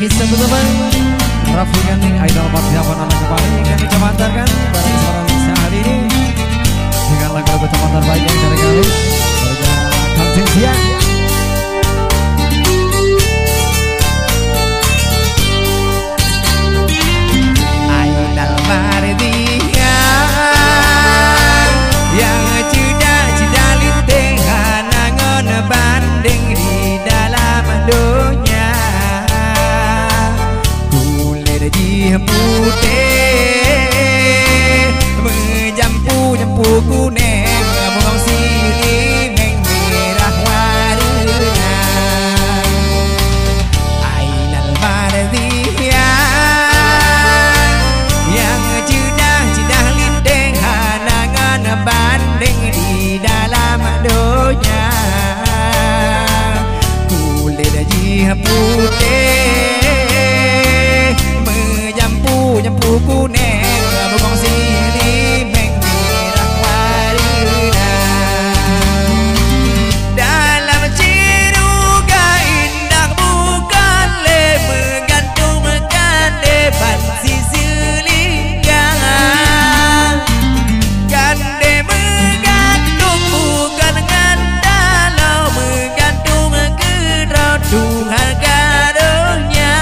Bagi teman-teman Raffi Gandhi idol persiapan anak kembali yang coba antarkan pada kesempatan siang hari ini dengan lagu-lagu teman terbaik yang dari kami pada kantin siang. Idol Mardia yang sudah linteng hanangon banding di dalam dunia kulit putih menjampu kuning mengong sini merah warna Ainal Mardia yang sudah linteng hanangan banding di dalam dunia kulit putih menjampu kuning mengong sini merah warna dalam ciruga indah bukan le menggantungkan depan sisi linggang gande menggantung bukan ngandalau menggantung ke Tuhan karunia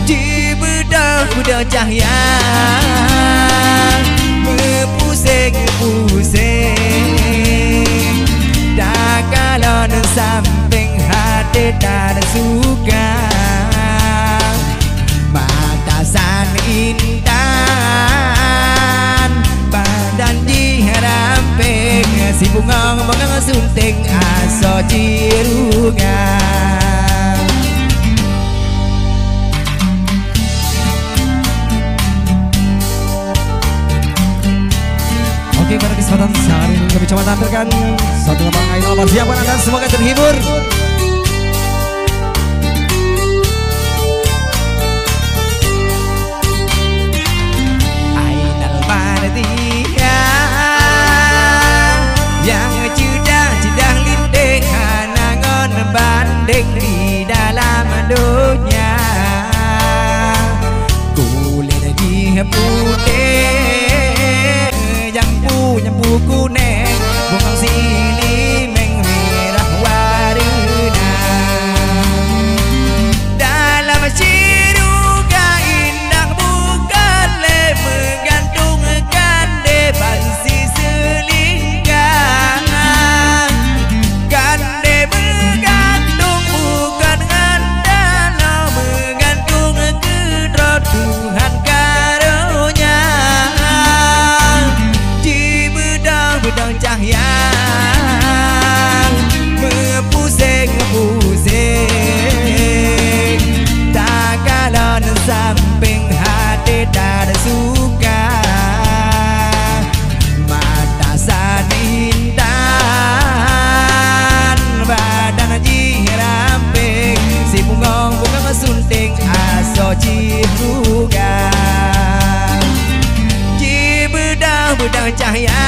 di bedah cahaya pusing dah kalau samping hati tak suka batasan intan badan diharamping si bunga mengasunting aso cirugan. Oke, pada kesempatan siang hari ini kami coba tampilkan satu lembang idol persiapan Anda semoga terhibur. Idol Mardia yang sudah linteng hanangon banding di dalam dunia kulit putih nyampu kuning bungang sini merah warna dalam ciruga indah bukan le menggantungkan depan sisi linggang gande menggantung bukan ngandalau menggantung ke Tuhan karunia bedang cahaya pusing tak kalau samping hati tak suka mata sadintan badan jiramping si bunga sunting aso cirugan di bedang cahaya